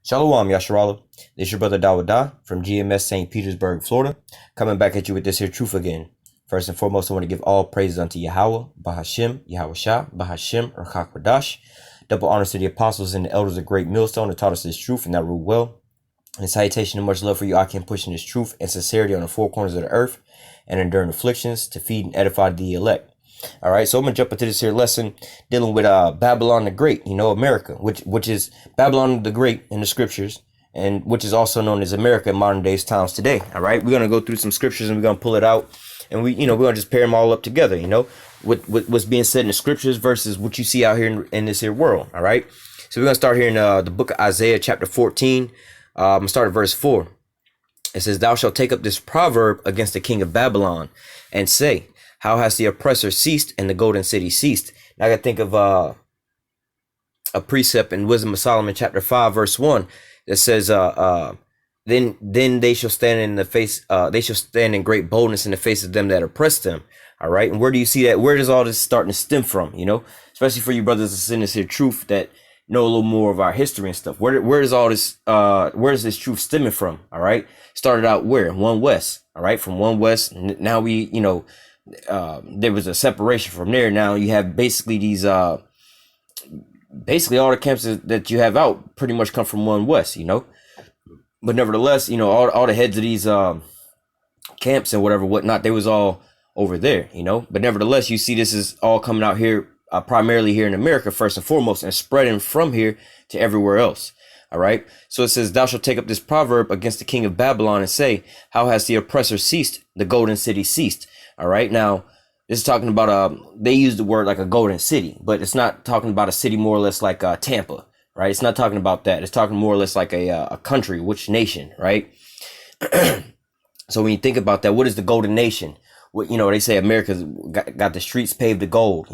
Shalom, Yasharala. This is your brother Dawada from GMS St. Petersburg, Florida, coming back at you with this here truth again. First and foremost, I want to give all praises unto Yahweh, Bahashim, Yahweh Shah, Bahashim, Rachak Radash. Double honors to the apostles and the elders of Great Millstone that taught us this truth and that rule well. And salutation and much love for you, I can pushing this truth and sincerity on the four corners of the earth and enduring afflictions to feed and edify the elect. All right, so I'm gonna jump into this here lesson dealing with Babylon the Great, America, which is Babylon the Great in the scriptures, and which is also known as America in modern days times today. All right, we're gonna go through some scriptures and we're gonna pull it out, and we're gonna just pair them all up together, with what's being said in the scriptures versus what you see out here in this here world. All right, so we're gonna start here in the book of Isaiah, chapter 14. I'm gonna start at verse 4. It says, "Thou shalt take up this proverb against the king of Babylon, and say, how has the oppressor ceased and the golden city ceased?" Now I gotta think of a precept in Wisdom of Solomon, chapter 5, verse 1, that says, then they shall stand in the face, they shall stand in great boldness in the face of them that oppress them. All right, and where do you see that? Where does all this starting to stem from? Especially for you brothers and sisters here, truth that know a little more of our history and stuff. Where is all this? Where is this truth stemming from? All right, started out where? One West. All right, from One West. Now we, there was a separation from there. Now you have basically these basically all the camps that you have out pretty much come from One West, but nevertheless, all the heads of these camps and whatnot, they was all over there, but nevertheless you see this is all coming out here primarily here in America first and foremost, and spreading from here to everywhere else. All right, so it says, "Thou shalt take up this proverb against the king of Babylon and say, how has the oppressor ceased, the golden city ceased?" All right, now this is talking about they use the word like a golden city, but it's not talking about a city more or less like Tampa, right? It's not talking about that. It's talking more or less like a country, which nation, right? So when you think about that, what is the golden nation? What, they say America's got the streets paved with gold.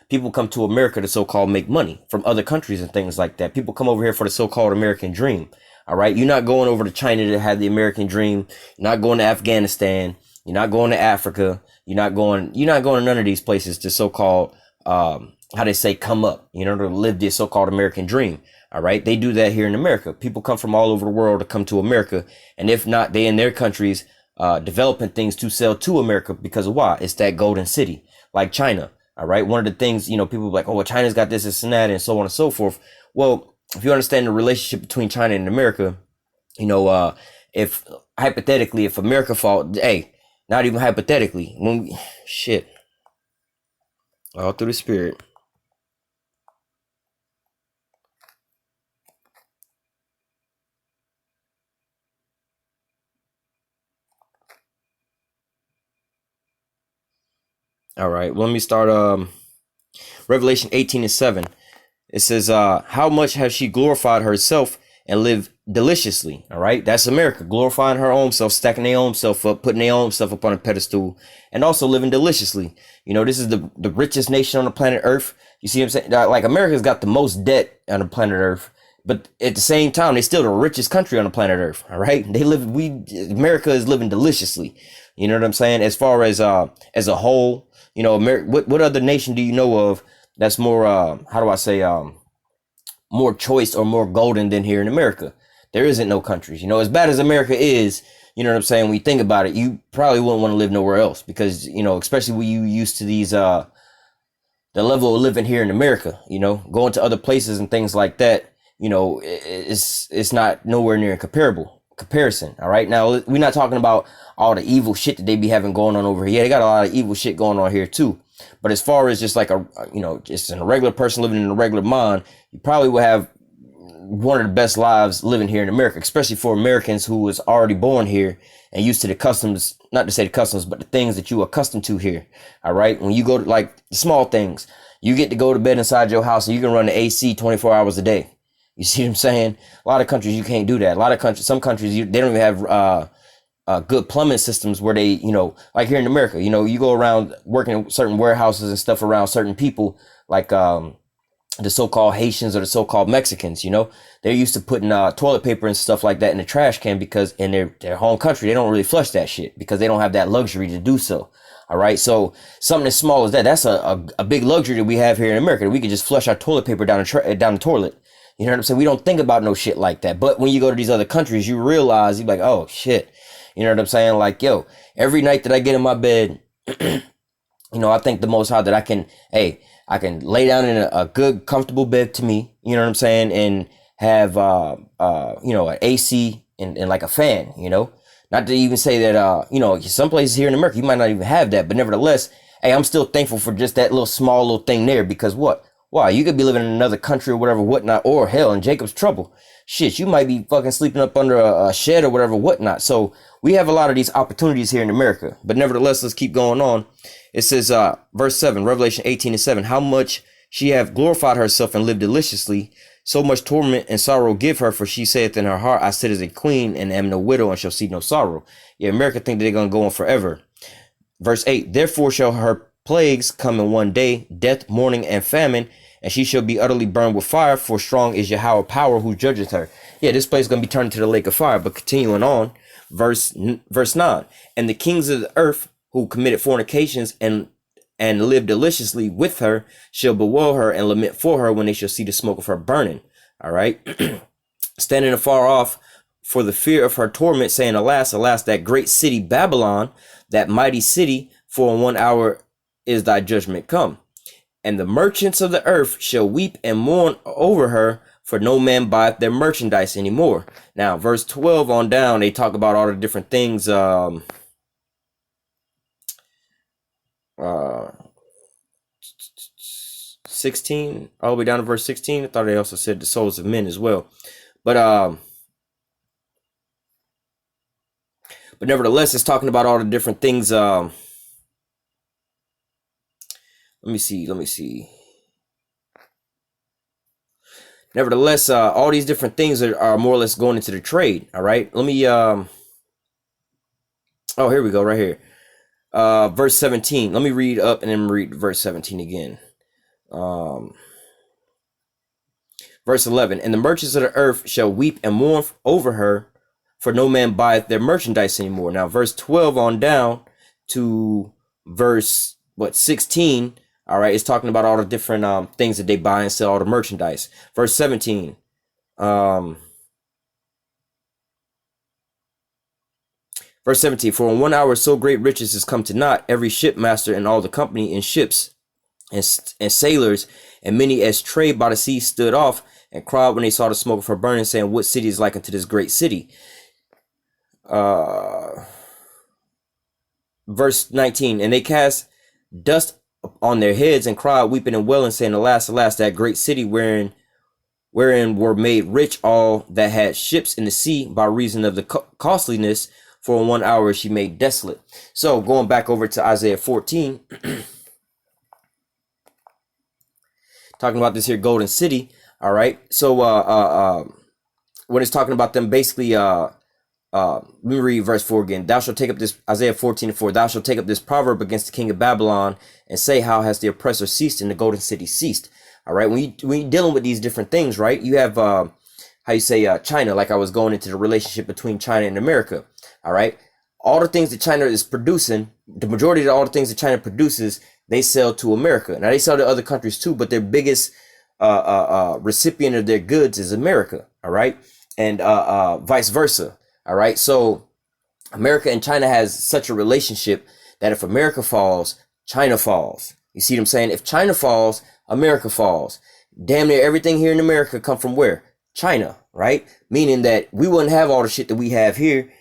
People come to America to so-called make money from other countries and things like that. People come over here for the so-called American dream. All right, you're not going over to China to have the American dream. You're not going to Afghanistan. You're not going to Africa. You're not going to none of these places to so-called, how they say, come up, to live this so-called American dream. All right. They do that here in America. People come from all over the world to come to America. And if not, they in their countries, developing things to sell to America because of why? It's that golden city, like China. All right. One of the things, people are like, oh, well, China's got this and that and so on and so forth. Well, if you understand the relationship between China and America, if hypothetically, if America fall, hey, not even hypothetically, all through the spirit. All right, well, let me start Revelation 18:7. It says, how much has she glorified herself and lived deliciously? All right, that's America glorifying her own self, stacking their own self up, putting their own self up on a pedestal, and also living deliciously. This is the richest nation on the planet Earth. You see what I'm saying? Like, America's got the most debt on the planet Earth, but at the same time, they're still the richest country on the planet Earth. All right, America is living deliciously. You know what I'm saying? As far as a whole, America, what other nation do you know of that's more how do I say more choice or more golden than here in America? There isn't no countries. As bad as America is, you know what I'm saying, when you think about it, you probably wouldn't want to live nowhere else because, especially when you used to these the level of living here in America, going to other places and things like that, it's not nowhere near comparison. All right, now we're not talking about all the evil shit that they be having going on over here. Yeah, they got a lot of evil shit going on here too. But as far as just like just a regular person living in a regular mind, you probably would have one of the best lives living here in America, especially for Americans who was already born here and used to the customs, not to say the customs, but the things that you are accustomed to here. All right. When you go to like the small things, you get to go to bed inside your house and you can run the AC 24 hours a day. You see what I'm saying? A lot of countries, you can't do that. A lot of countries, some countries, they don't even have, good plumbing systems where they, like here in America, you go around working in certain warehouses and stuff around certain people, like, the so-called Haitians or the so-called Mexicans, they're used to putting toilet paper and stuff like that in the trash can because in their home country, they don't really flush that shit because they don't have that luxury to do so. All right. So something as small as that, that's a big luxury that we have here in America. We could just flush our toilet paper down the toilet. You know what I'm saying? We don't think about no shit like that. But when you go to these other countries, you realize you're like, oh shit. You know what I'm saying? Like, yo, every night that I get in my bed, I thank the Most High that I can lay down in a good, comfortable bed to me. You know what I'm saying? And have, an AC and like a fan, not to even say that, some places here in America, you might not even have that, but nevertheless, hey, I'm still thankful for just that little small little thing there because what? Wow, you could be living in another country or whatever, whatnot, or hell, in Jacob's trouble. Shit, you might be fucking sleeping up under a shed or whatever, whatnot. So we have a lot of these opportunities here in America. But nevertheless, let's keep going on. It says, verse 7, Revelation 18:7, how much she hath glorified herself and lived deliciously, so much torment and sorrow give her, for she saith in her heart, I sit as a queen and am no widow and shall see no sorrow. Yeah, America think that they're going to go on forever. Verse 8, therefore shall her plagues come in one day, death, mourning, and famine, and she shall be utterly burned with fire, for strong is Yahweh power who judgeth her. Yeah, this place is going to be turned into the lake of fire. But continuing on, verse 9, and the kings of the earth who committed fornications and lived deliciously with her shall bewail her and lament for her when they shall see the smoke of her burning. All right. Standing afar off for the fear of her torment, saying, alas, alas, that great city Babylon, that mighty city, for in 1 hour is thy judgment come. And the merchants of the earth shall weep and mourn over her, for no man buyeth their merchandise anymore. Now, verse 12 on down, they talk about all the different things. 16, all the way down to verse 16. I thought they also said the souls of men as well. But nevertheless, it's talking about all the different things. Let me see. Nevertheless, all these different things are more or less going into the trade. All right. Let me, oh, here we go right here. Verse 17. Let me read up and then read verse 17 again. Verse 11. And the merchants of the earth shall weep and mourn over her, for no man buyeth their merchandise anymore. Now, verse 12 on down to verse 16. All right, it's talking about all the different things that they buy and sell, all the merchandise. Verse 17. Verse 17, for in 1 hour so great riches is come to naught, every shipmaster and all the company in ships and sailors, and many as trade by the sea stood off and cried when they saw the smoke of her burning, saying, what city is like unto this great city? Verse 19, and they cast dust on their heads and cried, weeping and wailing, saying, alas, alas, that great city wherein were made rich all that had ships in the sea by reason of the costliness, for in 1 hour she made desolate. So going back over to Isaiah 14, talking about this here golden city. All right. So when it's talking about them, basically, let me read verse 4 again. Thou shalt take up this, Isaiah 14:4. Thou shalt take up this proverb against the king of Babylon and say, how has the oppressor ceased and the golden city ceased? All right. When you're dealing with these different things, right? You have China, like I was going into the relationship between China and America. All right. All the things that China is producing, the majority of all the things that China produces, they sell to America. Now they sell to other countries too, but their biggest recipient of their goods is America. All right. And vice versa. All right. So America and China has such a relationship that if America falls, China falls. You see what I'm saying? If China falls, America falls. Damn near everything here in America come from where? China, right? Meaning that we wouldn't have all the shit that we have here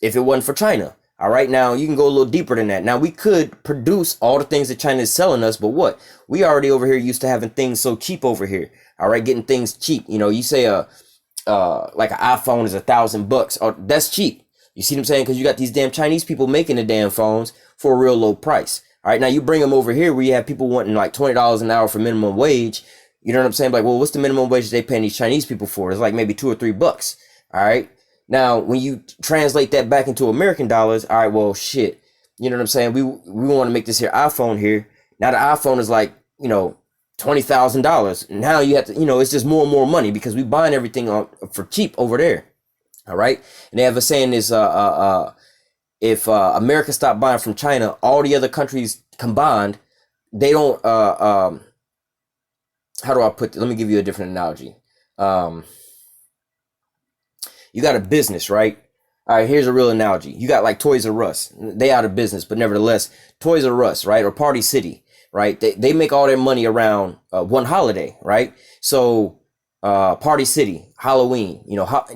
if it wasn't for China. All right. Now you can go a little deeper than that. Now we could produce all the things that China is selling us, but what? We already over here used to having things so cheap over here. All right. Getting things cheap. You say like an iPhone is $1,000. Oh, that's cheap. You see what I'm saying? Because you got these damn Chinese people making the damn phones for a real low price. All right. Now you bring them over here where you have people wanting like $20 an hour for minimum wage. You know what I'm saying? Like, well, what's the minimum wage they paying these Chinese people for? It's like maybe $2 or $3. All right. Now, when you translate that back into American dollars, all right, well, shit. You know what I'm saying? We want to make this here iPhone here. Now the iPhone is like, $20,000. Now you have to, it's just more and more money because we buying everything for cheap over there. All right. And they have a saying is, if America stopped buying from China, all the other countries combined, they don't, how do I put it? Let me give you a different analogy. um, you got a business, right? All right, here's a real analogy. You got like Toys R Us. They out of business, but nevertheless, Toys R Us, right? Or Party City, right? They make all their money around one holiday, right? So Party City, Halloween,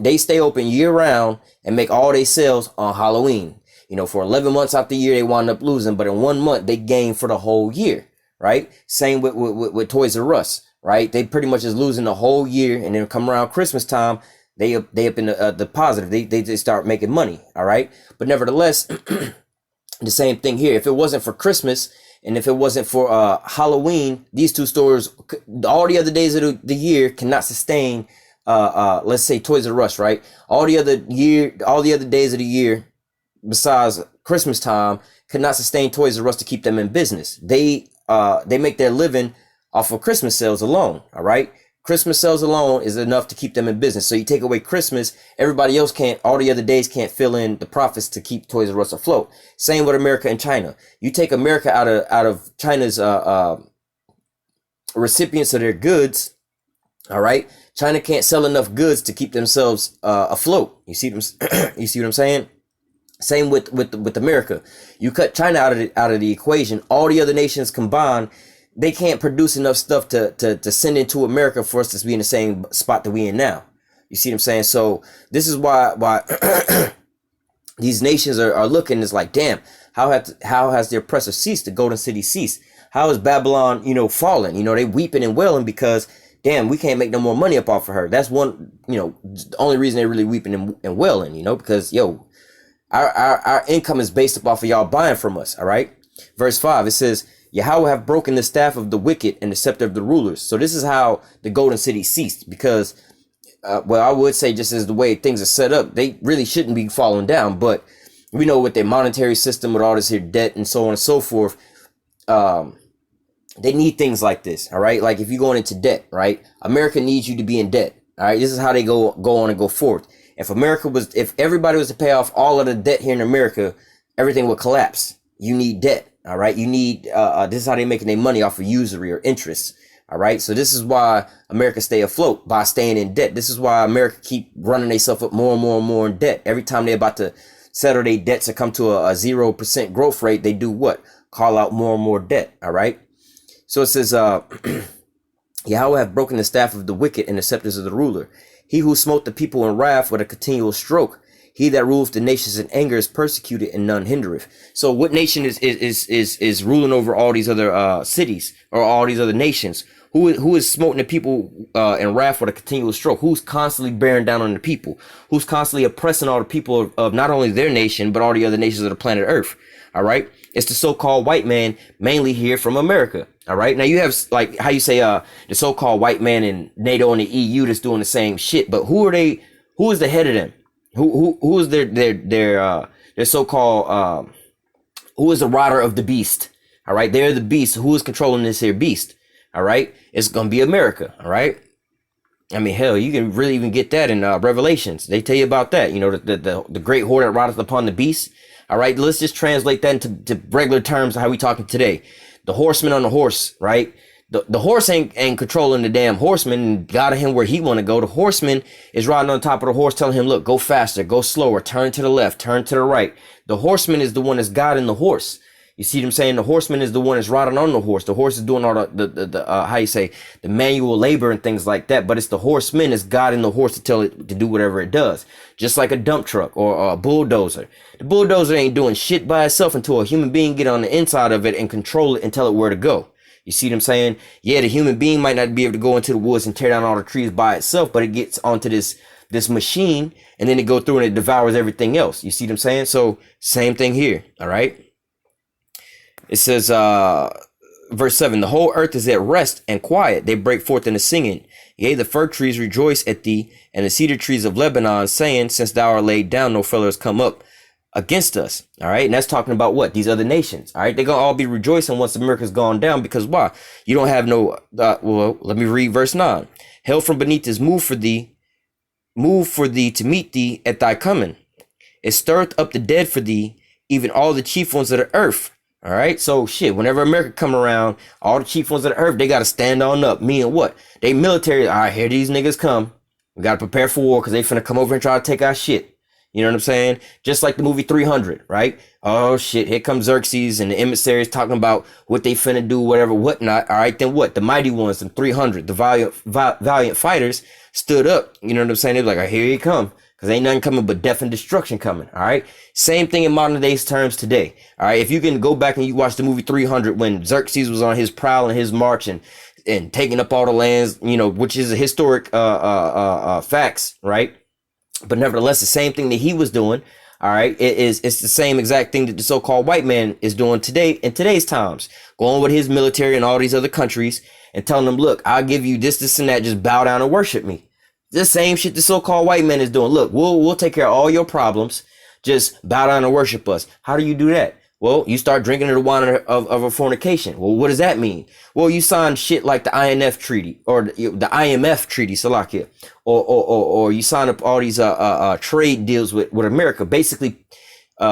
they stay open year round and make all their sales on Halloween. For 11 months out the year, they wind up losing, but in 1 month, they gain for the whole year, right? Same with Toys R Us, right? They pretty much is losing the whole year, and then come around Christmas time, they up in the positive. They start making money, all right? But nevertheless, the same thing here. If it wasn't for Christmas and if it wasn't for Halloween, these two stores, all the other days of the year cannot sustain, let's say Toys R Us, right? All the other days of the year besides Christmas time could not sustain Toys R Us to keep them in business. They make their living off of Christmas sales alone, all right? Christmas sales alone is enough to keep them in business. So you take away Christmas, everybody else can't, all the other days can't fill in the profits to keep Toys R Us afloat. Same with America and China. You take America out of China's recipients of their goods, all right? China can't sell enough goods to keep themselves afloat. You see what I'm saying? Same with America. You cut China out of the equation, all the other nations combined, they can't produce enough stuff to send into America for us to be in the same spot that we in now. You see what I'm saying? So this is why these nations are looking. It's like, damn, how has the oppressor ceased? The golden city ceased? How is Babylon, fallen? They weeping and wailing because, damn, we can't make no more money up off of her. That's one, the only reason they're really weeping and wailing, because, our income is based up off of y'all buying from us. All right. Verse 5, it says, Yahweh have broken the staff of the wicked and the scepter of the rulers. So this is how the golden city ceased, because, I would say just as the way things are set up, they really shouldn't be falling down. But we know with their monetary system, with all this here debt and so on and so forth, they need things like this. All right. Like if you're going into debt, right? America needs you to be in debt. All right. This is how they go on and go forth. If everybody was to pay off all of the debt here in America, everything would collapse. You need debt. All right. You need, this is how they're making their money off of usury or interest. All right. So this is why America stay afloat, by staying in debt. This is why America keep running themselves up more and more and more in debt. Every time they're about to settle their debts or come to a 0% growth rate, they do what? Call out more and more debt. All right. So it says, Yahweh have broken the staff of the wicked and the scepters of the ruler. He who smote the people in wrath with a continual stroke. He that ruleth the nations in anger is persecuted, and none hindereth. So what nation is ruling over all these other cities or all these other nations? Who is smoting the people in wrath with a continual stroke? Who's constantly bearing down on the people? Who's constantly oppressing all the people of not only their nation, but all the other nations of the planet Earth? All right. It's the so-called white man, mainly here from America. All right. Now you have like how you say the so-called white man in NATO and the EU that's doing the same shit. But who are they? Who is the head of them? Who is their so-called who is the rider of the beast? All right. They're the beast. Who is controlling this here beast? All right. It's going to be America. All right. I mean, hell, you can really even get that in Revelations. They tell you about that. The great horde that rideth upon the beast. All right, let's just translate that into regular terms of how we talking today. The horseman on the horse, right? The horse ain't controlling the damn horseman and guiding him where he want to go. The horseman is riding on top of the horse, telling him, look, go faster, go slower, turn to the left, turn to the right. The horseman is the one that's guiding the horse. You see what I'm saying? The horseman is the one that's riding on the horse. The horse is doing all the how you say, the manual labor and things like that. But it's the horseman that's guiding the horse to tell it to do whatever it does. Just like a dump truck or a bulldozer. The bulldozer ain't doing shit by itself until a human being get on the inside of it and control it and tell it where to go. You see what I'm saying? Yeah, the human being might not be able to go into the woods and tear down all the trees by itself, but it gets onto this machine and then it go through and it devours everything else. You see what I'm saying? So same thing here. All right. It says, verse 7, the whole earth is at rest and quiet. They break forth into singing. Yea, the fir trees rejoice at thee, and the cedar trees of Lebanon, saying, since thou art laid down, no fellow has come up against us. All right. And that's talking about what? These other nations. All right. They're going to all be rejoicing once America's gone down, because why? You don't have no, well, let me read verse 9. Hell from beneath is moved for thee to meet thee at thy coming. It stirreth up the dead for thee, even all the chief ones of the earth. All right. So shit, whenever America come around, all the chief ones of the earth, they got to stand on up. Meaning what? They military. All right, here these niggas come. We got to prepare for war because they finna come over and try to take our shit. You know what I'm saying? Just like the movie 300, right? Oh shit, here comes Xerxes and the emissaries talking about what they finna do, whatever, whatnot. All right, then what? The mighty ones, the 300, the valiant fighters stood up. You know what I'm saying? They're like, oh, here he come. Because ain't nothing coming but death and destruction coming. All right. Same thing in modern days terms today. All right. If you can go back and you watch the movie 300 when Xerxes was on his prowl and his march and taking up all the lands, you know, which is a historic facts, right? But nevertheless, the same thing that he was doing, all right, it's the same exact thing that the so-called white man is doing today in today's times, going with his military and all these other countries and telling them, look, I'll give you this, this, and that. Just bow down and worship me. The same shit the so-called white man is doing. Look, we'll take care of all your problems. Just bow down and worship us. How do you do that? Well, you start drinking the wine of a fornication. Well, what does that mean? Well, you sign shit like the INF treaty or the IMF treaty, Salakia, or you sign up all these trade deals with America, basically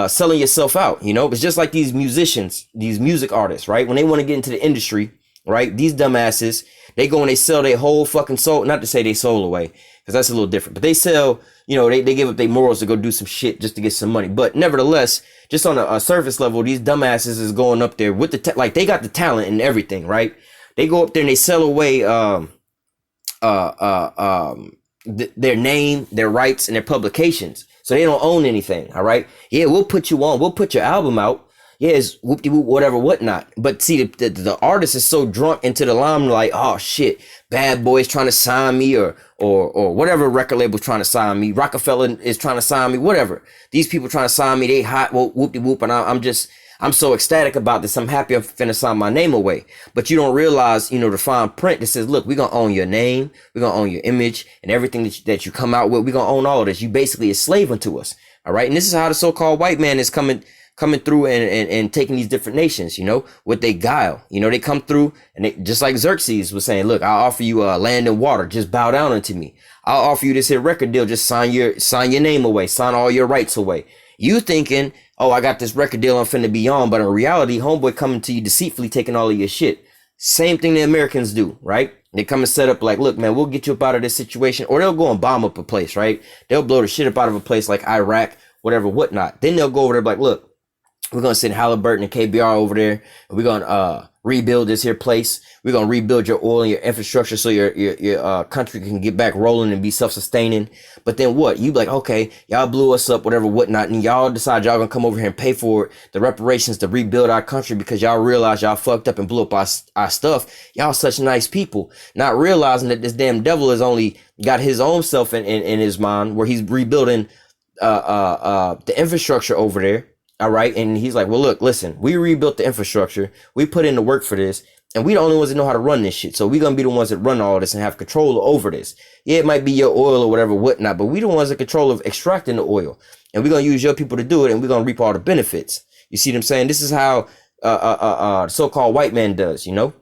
selling yourself out. You know, it's just like these musicians, these music artists, right? When they want to get into the industry, right? These dumbasses, they go and they sell their whole fucking soul. Not to say they soul away, because that's a little different. But they sell, you know, they give up their morals to go do some shit just to get some money. But nevertheless, just on a surface level, these dumbasses is going up there with the like they got the talent and everything, right? They go up there and they sell away their name, their rights, and their publications. So they don't own anything. All right. Yeah, we'll put you on. We'll put your album out. Yeah, it's whoop-de-whoop, whatever, whatnot. But see, the artist is so drunk into the limelight. Oh shit, Bad Boy's trying to sign me, or whatever record label's trying to sign me. Rockefeller is trying to sign me. Whatever. These people trying to sign me. They hot. Well, whoop-de-whoop, and I'm so ecstatic about this. I'm happy I'm finna sign my name away. But you don't realize, you know, the fine print that says, look, we're gonna own your name, we're gonna own your image, and everything that you come out with. We're gonna own all of this. You basically a slave unto us. All right, and this is how the so-called white man is coming through and taking these different nations, you know, with they guile. You know, they come through and they, just like Xerxes was saying, look, I'll offer you land and water, just bow down unto me. I'll offer you this here record deal, just sign your name away, sign all your rights away. You thinking, oh, I got this record deal I'm finna be on, but in reality, homeboy coming to you deceitfully taking all of your shit. Same thing the Americans do, right? They come and set up like, look, man, we'll get you up out of this situation, or they'll go and bomb up a place, right? They'll blow the shit up out of a place like Iraq, whatever, whatnot. Then they'll go over there like, look, we're going to send Halliburton and KBR over there. We're going to rebuild this here place. We're going to rebuild your oil and your infrastructure so your country can get back rolling and be self-sustaining. But then what? You be like, okay, y'all blew us up, whatever, whatnot. And y'all decide y'all going to come over here and pay for it, the reparations to rebuild our country because y'all realize y'all fucked up and blew up our stuff. Y'all such nice people. Not realizing that this damn devil has only got his own self in his mind where he's rebuilding the infrastructure over there. All right. And he's like, well, look, listen, we rebuilt the infrastructure. We put in the work for this. And we the only ones that know how to run this shit. So we're going to be the ones that run all this and have control over this. Yeah, it might be your oil or whatever, whatnot. But we the ones that control of extracting the oil. And we're going to use your people to do it. And we're going to reap all the benefits. You see what I'm saying? This is how so-called white man does, you know?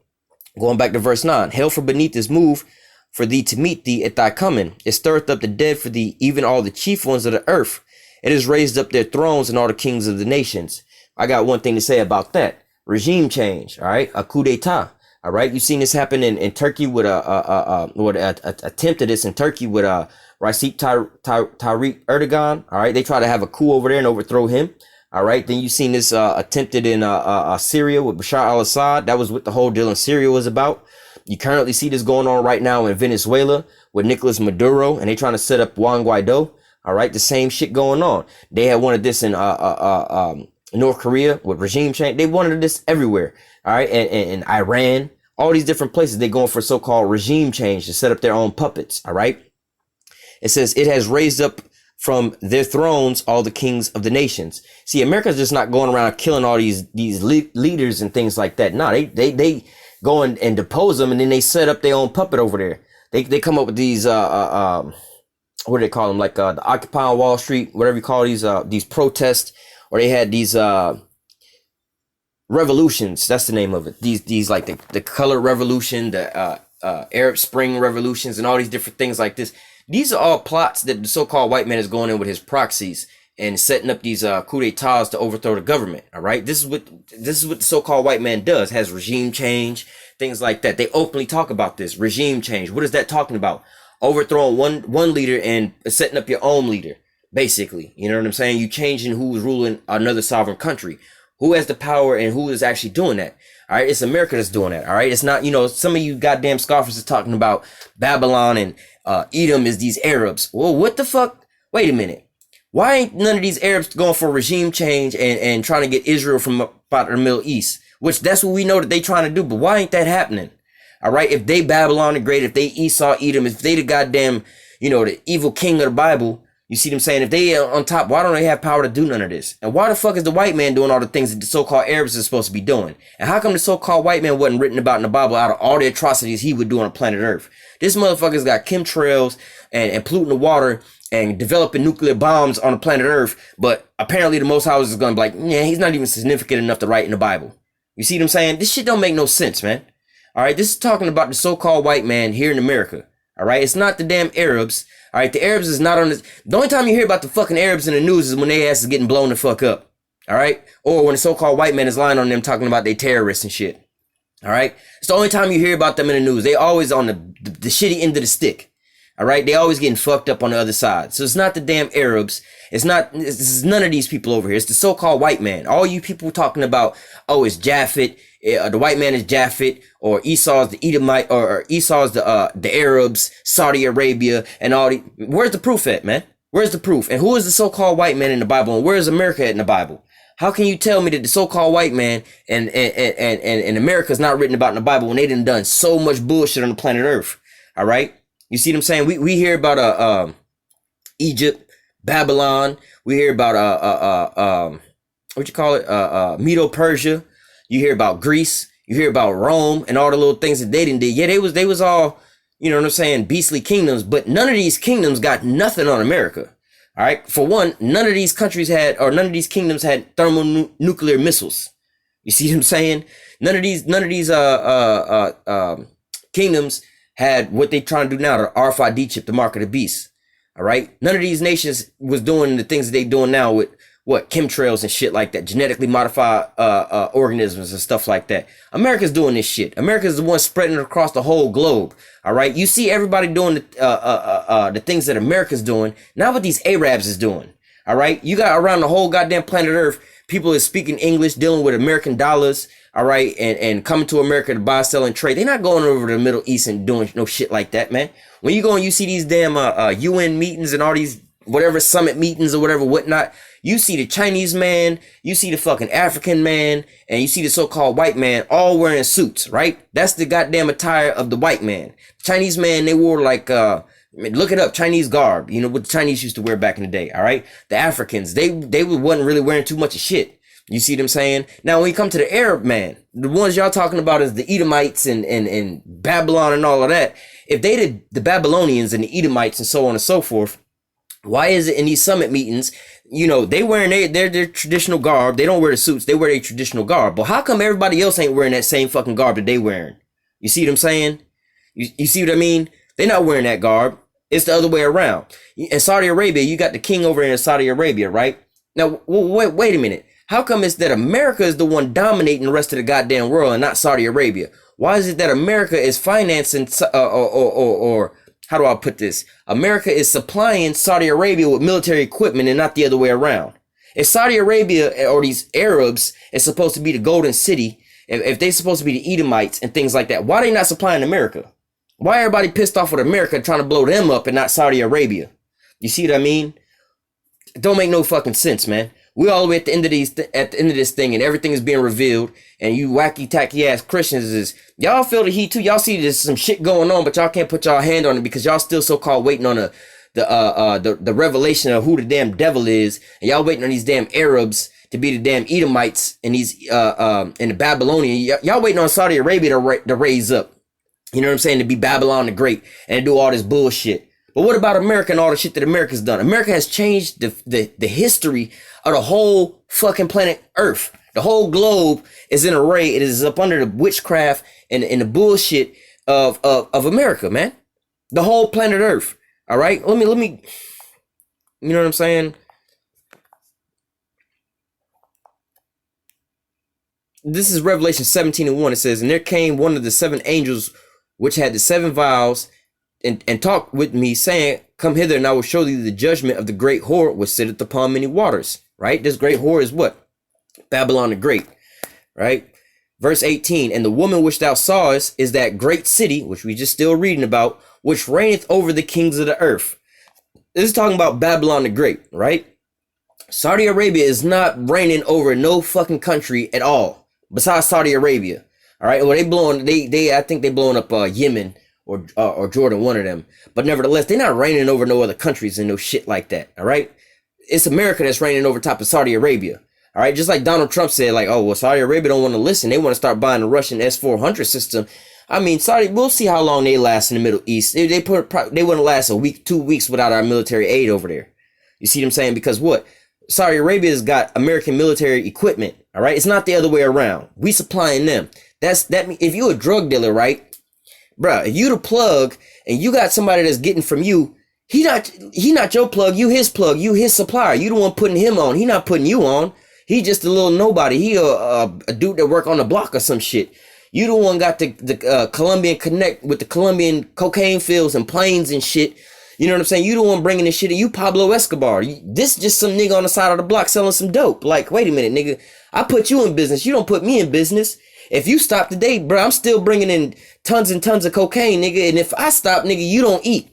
Going back to verse 9. Hail from beneath this move for thee to meet thee at thy coming. It stirreth up the dead for thee, even all the chief ones of the earth. It has raised up their thrones and all the kings of the nations. I got one thing to say about that. Regime change, all right? A coup d'etat, all right? You've seen this happen in Turkey with attempt at this in Turkey with Recep Tayyip Erdogan, all right? They try to have a coup over there and overthrow him, all right? Then you've seen this attempted in Syria with Bashar al-Assad. That was what the whole deal in Syria was about. You currently see this going on right now in Venezuela with Nicolas Maduro, and they trying to set up Juan Guaido. All right, the same shit going on. They had wanted this in North Korea with regime change. They wanted this everywhere. All right, and Iran, all these different places. They're going for so-called regime change to set up their own puppets. All right. It says it has raised up from their thrones all the kings of the nations. See, America's just not going around killing all these leaders and things like that. No, they go and depose them, and then they set up their own puppet over there. They come up with these what do they call them? Like the Occupy Wall Street, whatever you call these protests, or they had these revolutions. That's the name of it. These like the color revolution, the Arab Spring revolutions, and all these different things like this. These are all plots that the so-called white man is going in with his proxies and setting up these coup d'etats to overthrow the government. All right, this is what the so-called white man does. Has regime change, things like that. They openly talk about this regime change. What is that talking about? Overthrowing one leader and setting up your own leader, basically. You know what I'm saying? You changing who's ruling another sovereign country. Who has the power and who is actually doing that? All right, it's America that's doing that. All right, it's not, some of you goddamn scoffers are talking about Babylon and Edom is these Arabs. Well, what the fuck? Wait a minute. Why ain't none of these Arabs going for regime change and trying to get Israel from out of the Middle East? Which that's what we know that they trying to do, but why ain't that happening? All right, if they Babylon the Great, if they Esau, Edom, if they the goddamn, the evil king of the Bible, you see what I'm saying? If they on top, why don't they have power to do none of this? And why the fuck is the white man doing all the things that the so-called Arabs are supposed to be doing? And how come the so-called white man wasn't written about in the Bible out of all the atrocities he would do on planet Earth? This motherfucker's got chemtrails and polluting the water and developing nuclear bombs on the planet Earth, but apparently the Most High is going to be like, yeah, he's not even significant enough to write in the Bible. You see what I'm saying? This shit don't make no sense, man. All right, this is talking about the so-called white man here in America. All right, it's not the damn Arabs. All right, the Arabs is not on this. The only time you hear about the fucking Arabs in the news is when they ass is getting blown the fuck up. All right, or when the so-called white man is lying on them talking about they terrorists and shit. All right, it's the only time you hear about them in the news. They always on the shitty end of the stick. All right, they always getting fucked up on the other side. So it's not the damn Arabs. It's none of these people over here. It's the so-called white man. All you people talking about, oh, it's Japhet. The white man is Japhet, or Esau's the Edomite, or Esau's the Arabs, Saudi Arabia, and all the. Where's the proof at, man? Where's the proof? And who is the so-called white man in the Bible? And where is America at in the Bible? How can you tell me that the so-called white man and America is not written about in the Bible when they done so much bullshit on the planet Earth? All right, you see what I'm saying? We hear about Egypt, Babylon. We hear about what you call it? Medo-Persia. You hear about Greece, you hear about Rome and all the little things that they didn't do. Yeah, they was all, you know what I'm saying, beastly kingdoms, but none of these kingdoms got nothing on America. All right. For one, none of these countries had, or none of these kingdoms had thermonuclear missiles. You see what I'm saying? None of these kingdoms had what they trying to do now, the RFID chip, the mark of the beast. All right. None of these nations was doing the things that they doing now with chemtrails and shit like that, genetically modified organisms and stuff like that. America's doing this shit. America's the one spreading it across the whole globe. All right, you see everybody doing the things that America's doing, not what these Arabs is doing. All right, you got around the whole goddamn planet Earth, people is speaking English, dealing with American dollars. All right, and coming to America to buy, sell, and trade. They're not going over to the Middle East and doing no shit like that, man. When you go and you see these damn UN meetings and all these whatever summit meetings or whatever whatnot, you see the Chinese man, you see the fucking African man, and you see the so-called white man all wearing suits, right? That's the goddamn attire of the white man. The Chinese man, they wore like look it up, Chinese garb, you know, what the Chinese used to wear back in the day. All right, the Africans, they wasn't really wearing too much of shit. You see what I'm saying? Now when you come to the Arab man, the ones y'all talking about is the Edomites and Babylon and all of that. If they did the Babylonians and the Edomites and so on and so forth, why is it in these summit meetings, you know, they wearing their traditional garb? They don't wear the suits, they wear their traditional garb. But how come everybody else ain't wearing that same fucking garb that they wearing? You see what I'm saying? You see what I mean? They're not wearing that garb. It's the other way around. In Saudi Arabia, you got the king over in Saudi Arabia, right? Now, wait a minute. How come it's that America is the one dominating the rest of the goddamn world and not Saudi Arabia? Why is it that America is financing or how do I put this? America is supplying Saudi Arabia with military equipment and not the other way around. If Saudi Arabia or these Arabs is supposed to be the golden city, if they're supposed to be the Edomites and things like that, why are they not supplying America? Why everybody pissed off with America trying to blow them up and not Saudi Arabia? You see what I mean? It don't make no fucking sense, man. We all the way at the end of this thing, and everything is being revealed. And you wacky tacky ass Christians is y'all feel the heat too. Y'all see there's some shit going on, but y'all can't put y'all hand on it because y'all still so called waiting on the revelation of who the damn devil is, and y'all waiting on these damn Arabs to be the damn Edomites and these and the Babylonian. Y'all waiting on Saudi Arabia to raise up. You know what I'm saying? To be Babylon the Great and do all this bullshit. But what about America and all the shit that America's done? America has changed the history of the whole fucking planet Earth. The whole globe is in array. It is up under the witchcraft and the bullshit of America, man. The whole planet Earth. All right. Let me. You know what I'm saying? This is Revelation 17:1. It says, and there came one of the seven angels which had the seven vials and talked with me, saying, come hither, and I will show thee the judgment of the great whore which sitteth upon many waters. Right? This great whore is what? Babylon the Great. Right? Verse 18, and the woman which thou sawest is that great city, which we just still reading about, which reigneth over the kings of the earth. This is talking about Babylon the Great, right? Saudi Arabia is not reigning over no fucking country at all, besides Saudi Arabia. All right, well I think they blowing up Yemen or Jordan, one of them. But nevertheless, they're not reigning over no other countries and no shit like that. All right, it's America that's reigning over top of Saudi Arabia. All right, just like Donald Trump said, like, oh well, Saudi Arabia don't want to listen. They want to start buying the Russian S-400 system. I mean, Saudi, we'll see how long they last in the Middle East. They wouldn't last a week, 2 weeks without our military aid over there. You see what I'm saying? Because what? Saudi Arabia's got American military equipment. All right, it's not the other way around. We supplying them. If you a drug dealer, right, bro? If you the plug and you got somebody that's getting from you, he not your plug. You his plug. You his supplier. You the one putting him on. He not putting you on. He just a little nobody. He a dude that work on the block or some shit. You the one got the Colombian connect with the Colombian cocaine fields and planes and shit. You know what I'm saying? You the one bringing this shit. You Pablo Escobar. This just some nigga on the side of the block selling some dope. Like, wait a minute, nigga. I put you in business. You don't put me in business. If you stop today, bro, I'm still bringing in tons and tons of cocaine, nigga. And if I stop, nigga, you don't eat.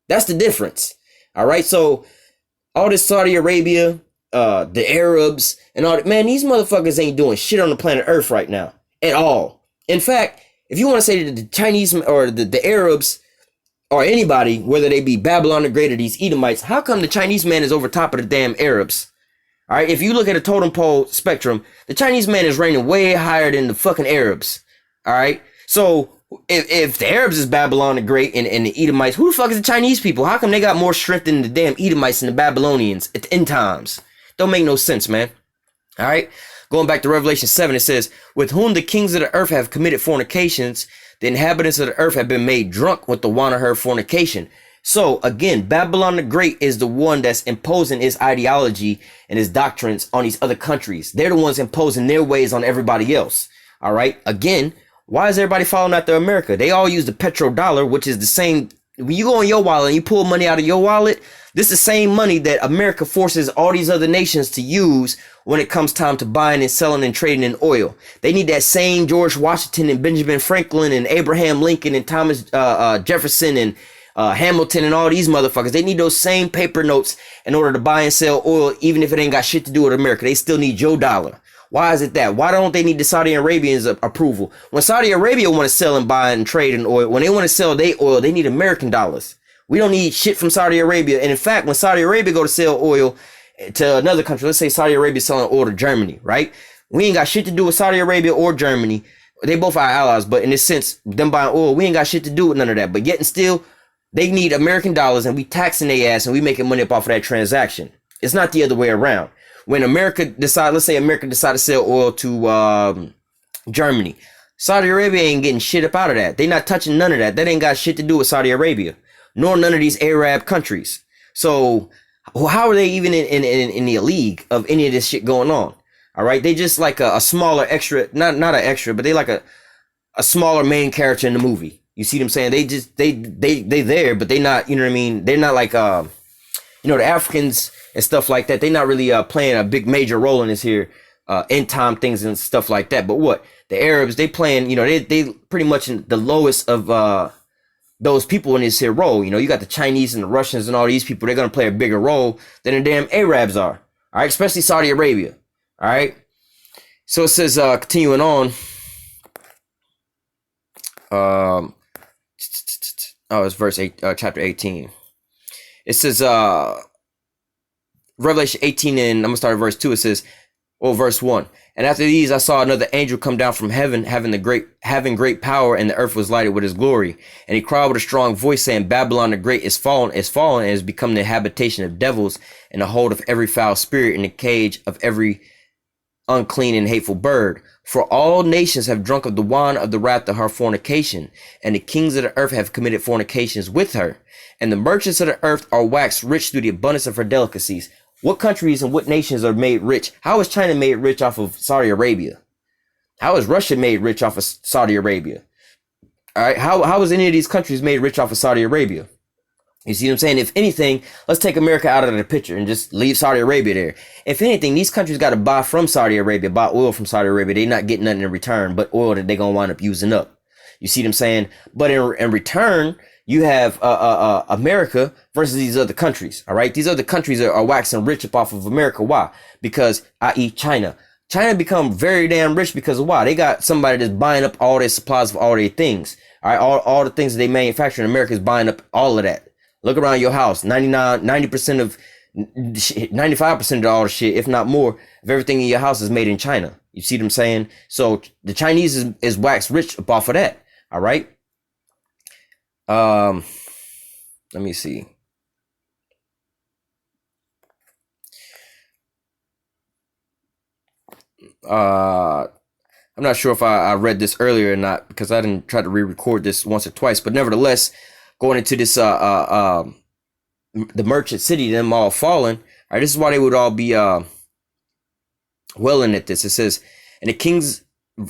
That's the difference. All right. So all this Saudi Arabia, the Arabs and all that, man, these motherfuckers ain't doing shit on the planet Earth right now at all. In fact, if you want to say that the Chinese or the Arabs or anybody, whether they be Babylon the Great or these Edomites, how come the Chinese man is over top of the damn Arabs? All right, if you look at a totem pole spectrum, the Chinese man is reigning way higher than the fucking Arabs. All right, so if the Arabs is Babylon the Great and the Edomites, who the fuck is the Chinese people? How come they got more strength than the damn Edomites and the Babylonians at the end times? Don't make no sense, man. All right. Going back to Revelation 7, it says, with whom the kings of the earth have committed fornications, the inhabitants of the earth have been made drunk with the wine of her fornication. So again, Babylon the Great is the one that's imposing his ideology and his doctrines on these other countries. They're the ones imposing their ways on everybody else. All right. Again, why is everybody following after America? They all use the petrodollar, which is the same. When you go in your wallet and you pull money out of your wallet, this is the same money that America forces all these other nations to use when it comes time to buying and selling and trading in oil. They need that same George Washington and Benjamin Franklin and Abraham Lincoln and Thomas Jefferson and Hamilton and all these motherfuckers. They need those same paper notes in order to buy and sell oil, even if it ain't got shit to do with America. They still need your dollar. Why is it that? Why don't they need the Saudi Arabians' approval? When Saudi Arabia want to sell and buy and trade in oil, when they want to sell their oil, they need American dollars. We don't need shit from Saudi Arabia. And in fact, when Saudi Arabia go to sell oil to another country, let's say Saudi Arabia selling oil to Germany, right? We ain't got shit to do with Saudi Arabia or Germany. They both are allies, but in this sense, them buying oil, we ain't got shit to do with none of that. But yet and still, they need American dollars and we taxing their ass and we making money up off of that transaction. It's not the other way around. When America decide, let's say America decide to sell oil to Germany, Saudi Arabia ain't getting shit up out of that. They not touching none of that. That ain't got shit to do with Saudi Arabia, nor none of these Arab countries. So how are they even in the league of any of this shit going on? All right, they just like a smaller extra, not an extra, but they like a smaller main character in the movie. You see what I'm saying? They there, but they not, you know what I mean? They're not like the Africans and stuff like that. They're not really playing a big major role in this here end time things and stuff like that. But what the Arabs, they playing, they pretty much in the lowest of those people in this here role. You got the Chinese and the Russians and all these people. They're gonna play a bigger role than the damn Arabs are. All right, especially Saudi Arabia. All right. So it says, continuing on. It's verse 8, chapter 18. It says, Revelation 18, and I'm gonna start at verse 2. It says, verse 1. And after these, I saw another angel come down from heaven, having great power, and the earth was lighted with his glory. And he cried with a strong voice, saying, Babylon the Great is fallen, and has become the habitation of devils, and the hold of every foul spirit, and the cage of every unclean and hateful bird. For all nations have drunk of the wine of the wrath of her fornication, and the kings of the earth have committed fornications with her. And the merchants of the earth are waxed rich through the abundance of her delicacies. What countries and what nations are made rich? How is China made rich off of Saudi Arabia? How is Russia made rich off of Saudi Arabia? All right, how is any of these countries made rich off of Saudi Arabia? You see what I'm saying? If anything, let's take America out of the picture and just leave Saudi Arabia there. If anything, these countries got to buy from Saudi Arabia, buy oil from Saudi Arabia. They're not getting nothing in return but oil that they're going to wind up using up. You see what I'm saying? But in return, you have America versus these other countries. All right. These other countries are waxing rich up off of America. Why? Because, i.e., China. China become very damn rich because of why? They got somebody that's buying up all their supplies of all their things. All right. All the things that they manufacture in America is buying up all of that. Look around your house. 90% of 95% of all the shit, if not more, of everything in your house is made in China. You see what I'm saying? So the Chinese is waxed rich up off of that. All right. Let me see. I'm not sure if I read this earlier or not because I didn't try to re-record this once or twice, but nevertheless, going into this the merchant city, them all falling. All right, this is why they would all be welling at this. It says, and the kings,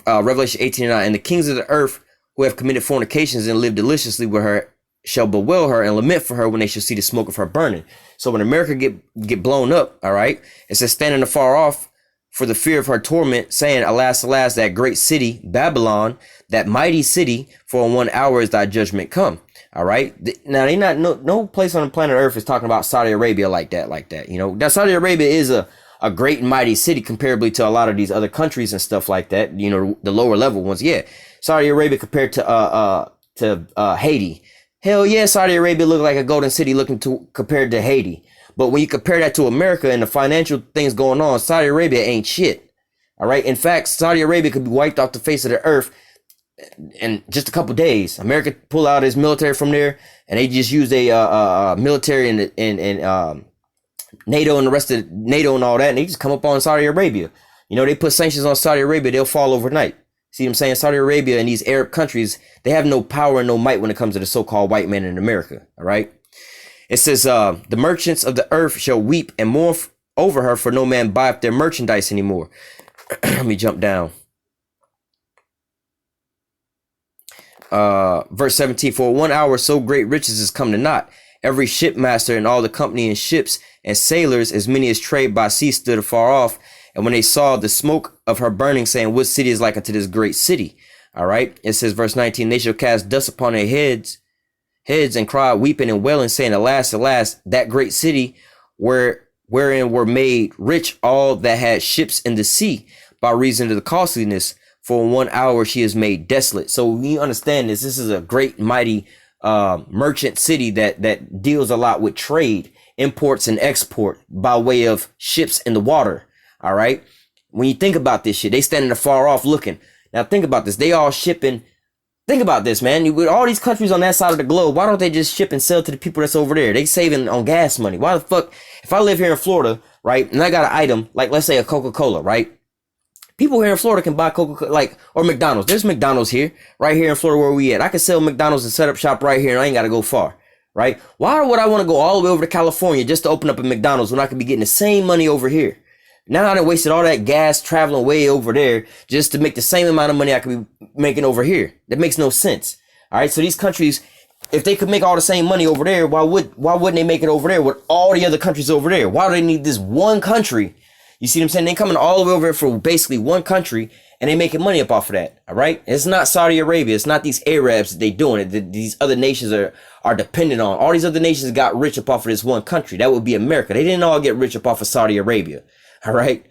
Revelation 18:9, and the kings of the earth who have committed fornications and lived deliciously with her shall bewail her and lament for her when they shall see the smoke of her burning. So when America get blown up, all right, it says, standing afar off for the fear of her torment, saying, alas, alas, that great city, Babylon, that mighty city, for in 1 hour is thy judgment come. All right. Now they not no place on the planet Earth is talking about Saudi Arabia like that. You know, that Saudi Arabia is a great and mighty city comparably to a lot of these other countries and stuff like that. You know, the lower level ones. Yeah. Saudi Arabia compared to Haiti. Hell yeah, Saudi Arabia look like a golden city looking to compared to Haiti. But when you compare that to America and the financial things going on, Saudi Arabia ain't shit. All right. In fact, Saudi Arabia could be wiped off the face of the earth in just a couple days. America pull out his military from there, and they just use a military and NATO and the rest of NATO and all that, and they just come up on Saudi Arabia. You know, they put sanctions on Saudi Arabia, they'll fall overnight. See what I'm saying? Saudi Arabia and these Arab countries, they have no power and no might when it comes to the so-called white man in America. All right. It says, the merchants of the earth shall weep and mourn over her, for no man buyeth their merchandise anymore. Let me jump down. Verse 17, for 1 hour so great riches is come to naught. Every shipmaster and all the company in ships and sailors, as many as trade by sea, stood afar off. And when they saw the smoke of her burning, saying, what city is like unto this great city? All right. It says, verse 19, they shall cast dust upon their heads and cry, weeping and wailing, saying, alas, alas, that great city wherein were made rich all that had ships in the sea by reason of the costliness. For in 1 hour she is made desolate. So when you understand this is a great, mighty merchant city that deals a lot with trade, imports and export by way of ships in the water. All right. When you think about this shit, they standing afar off looking. Now think about this. They all shipping. Think about this, man. With all these countries on that side of the globe, why don't they just ship and sell to the people that's over there? They saving on gas money. Why the fuck? If I live here in Florida, right, and I got an item, like let's say a Coca-Cola, right? People here in Florida can buy Coca-Cola, like, or McDonald's. There's McDonald's here, right here in Florida where we at. I can sell McDonald's and set up shop right here, and I ain't got to go far, right? Why would I want to go all the way over to California just to open up a McDonald's when I could be getting the same money over here? Now I done wasted all that gas traveling way over there just to make the same amount of money I could be making over here. That makes no sense. All right. So these countries, if they could make all the same money over there, why wouldn't they make it over there with all the other countries over there? Why do they need this one country? You see what I'm saying? They coming all the way over here for basically one country and they making money up off of that. All right. It's not Saudi Arabia. It's not these Arabs that they doing it. These other nations are dependent on. All these other nations got rich up off of this one country. That would be America. They didn't all get rich up off of Saudi Arabia. All right.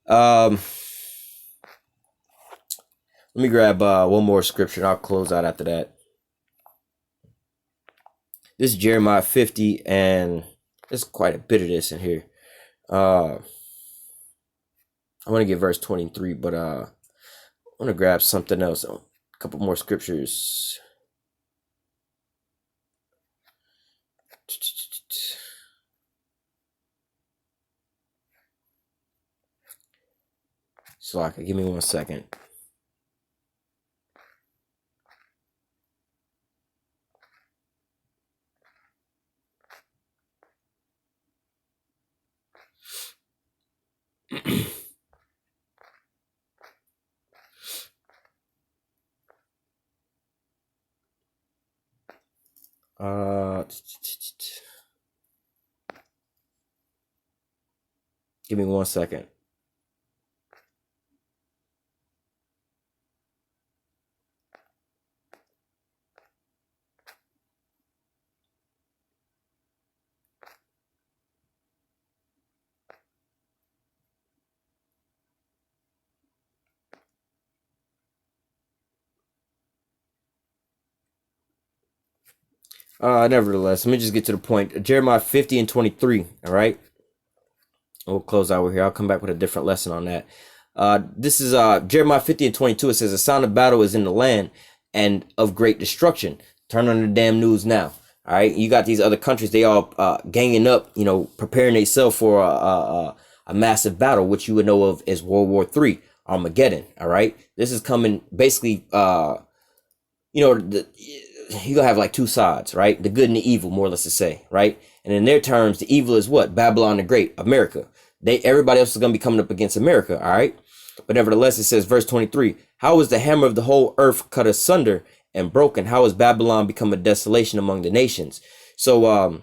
Let me grab one more scripture and I'll close out after that. This is Jeremiah 50, and there's quite a bit of this in here. I want to get verse 23, but I want to grab something else. A couple more scriptures. So I can give me 1 second. Give me 1 second. Nevertheless, let me just get to the point. Jeremiah 50 and 23. All right. We'll close out here. I'll come back with a different lesson on that. This is Jeremiah 50 and 22. It says, "A sound of battle is in the land and of great destruction." Turn on the damn news now. All right. You got these other countries. They all ganging up, preparing themselves for a massive battle, which you would know of as World War III, Armageddon. All right. This is coming basically, you're gonna have like two sides, right? The good and the evil, more or less to say, right? And in their terms, the evil is what? Babylon the Great, America. Everybody else is gonna be coming up against America, all right? But nevertheless, it says, verse 23, "How is the hammer of the whole earth cut asunder and broken? How has Babylon become a desolation among the nations?" So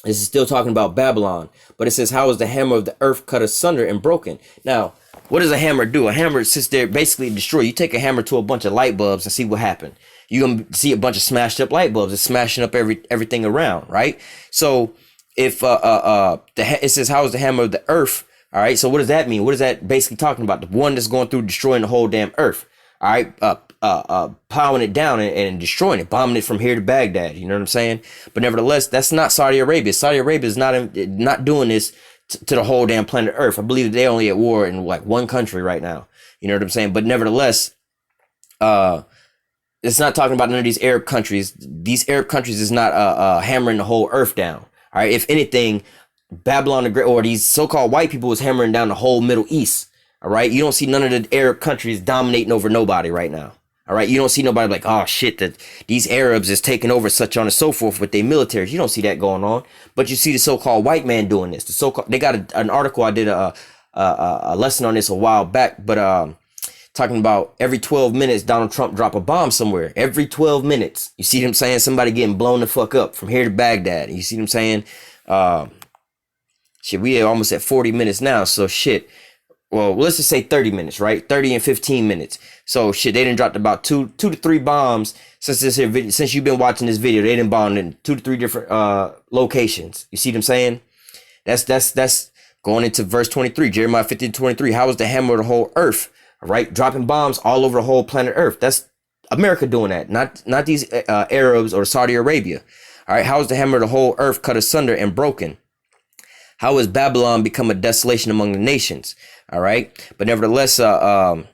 this is still talking about Babylon, but it says, "How is the hammer of the earth cut asunder and broken?" Now, what does a hammer do? A hammer sits there basically destroy. You take a hammer to a bunch of light bulbs and see what happened. You're gonna see a bunch of smashed up light bulbs. It's smashing up everything around, right? So if it says, "How is the hammer of the earth?" All right. So what does that mean? What is that basically talking about? The one that's going through destroying the whole damn earth. All right. Plowing it down and destroying it, bombing it from here to Baghdad. You know what I'm saying? But nevertheless, that's not Saudi Arabia. Saudi Arabia is not doing this to the whole damn planet Earth. I believe they're only at war in like one country right now. You know what I'm saying? But nevertheless, it's not talking about none of these Arab countries. These Arab countries is not hammering the whole earth down. All right. If anything, Babylon the Great, or these so-called white people, was hammering down the whole Middle East. All right. You don't see none of the Arab countries dominating over nobody right now. All right. You don't see nobody like, "Oh shit, that these Arabs is taking over," such on and so forth with their militaries. You don't see that going on. But you see the so-called white man doing this. They got an article. I did a lesson on this a while back, but talking about every 12 minutes, Donald Trump drop a bomb somewhere. Every 12 minutes. You see what I'm saying? Somebody getting blown the fuck up from here to Baghdad. You see what I'm saying? Shit, we are almost at 40 minutes now. So shit. Well, let's just say 30 minutes, right? 30 and 15 minutes. So shit, they done dropped about two to three bombs since this here video. Since you've been watching this video, they done bombed in 2 to 3 different locations. You see what I'm saying? That's going into verse 23, Jeremiah 50 to 23. "How is the hammer of the whole earth?" All right, dropping bombs all over the whole planet Earth. That's America doing that, not these Arabs or Saudi Arabia. All right, "How is the hammer of the whole earth cut asunder and broken? How has Babylon become a desolation among the nations?" All right, but nevertheless, well,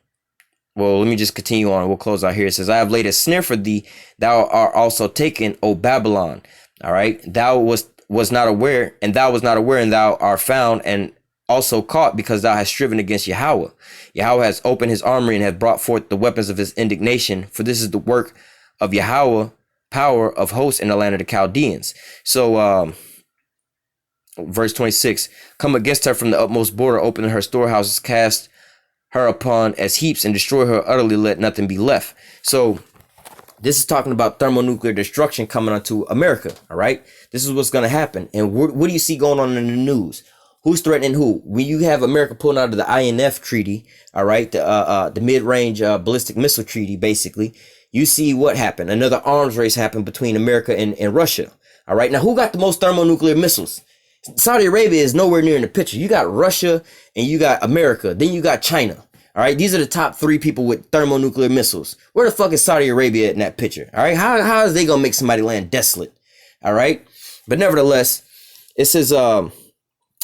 let me just continue on. We'll close out here. It says, "I have laid a snare for thee; thou art also taken, O Babylon." All right, "Thou was not aware, and thou was not aware, and thou art found and also caught, because thou hast striven against Yahweh. Yahweh has opened his armory and has brought forth the weapons of his indignation. For this is the work of Yahweh, power of hosts in the land of the Chaldeans." So, verse 26, "Come against her from the utmost border, open her storehouses, cast her upon as heaps, and destroy her utterly, let nothing be left." So this is talking about thermonuclear destruction coming onto America. All right. This is what's going to happen. And what do you see going on in the news? Who's threatening who? When you have America pulling out of the INF treaty, all right, the mid-range ballistic missile treaty, basically, you see what happened. Another arms race happened between America and Russia. All right. Now, who got the most thermonuclear missiles? Saudi Arabia is nowhere near in the picture. You got Russia and you got America. Then you got China. All right. These are the top 3 people with thermonuclear missiles. Where the fuck is Saudi Arabia in that picture? All right. How is they going to make somebody land desolate? All right. But nevertheless, it says, "I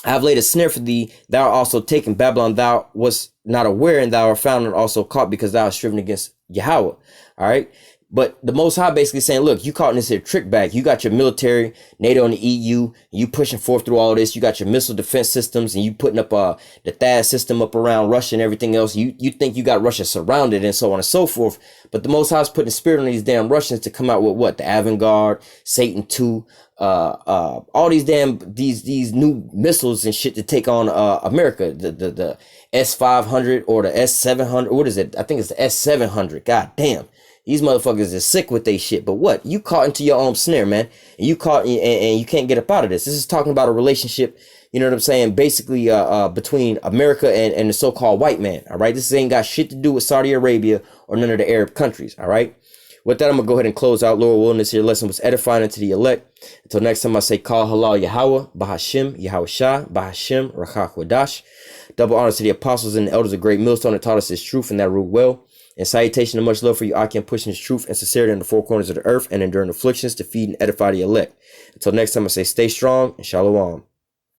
have laid a snare for thee, thou art also taken, Babylon, thou was not aware, and thou art found and also caught, because thou hast striven against Yahweh." All right. But the Most High basically saying, look, you caught in this here trick bag. You got your military, NATO and the EU, you pushing forth through all this. You got your missile defense systems, and you putting up the THAAD system up around Russia and everything else. You think you got Russia surrounded and so on and so forth. But the Most High is putting the spirit on these damn Russians to come out with what? The Avangard, Satan 2, all these damn these new missiles and shit to take on America. The S-500 or the S-700. What is it? I think it's the S-700. God damn. These motherfuckers is sick with they shit. But what? You caught into your own snare, man. And you caught and you can't get up out of this. This is talking about a relationship, you know what I'm saying, basically between America and the so-called white man. All right, this ain't got shit to do with Saudi Arabia or none of the Arab countries. All right. With that, I'm going to go ahead and close out. Lord willing, this here lesson was edifying unto the elect. Until next time, I say, Call Halal Yahweh, Bahashim, Yahweh Shah, Bahashim, Rakach Wadash. Double honors to the apostles and the elders of Great Millstone that taught us this truth and that rule well. And salutation and much love for you, Akim, pushing this truth and sincerity in the four corners of the earth and enduring afflictions to feed and edify the elect. Until next time, I say, stay strong and shalom.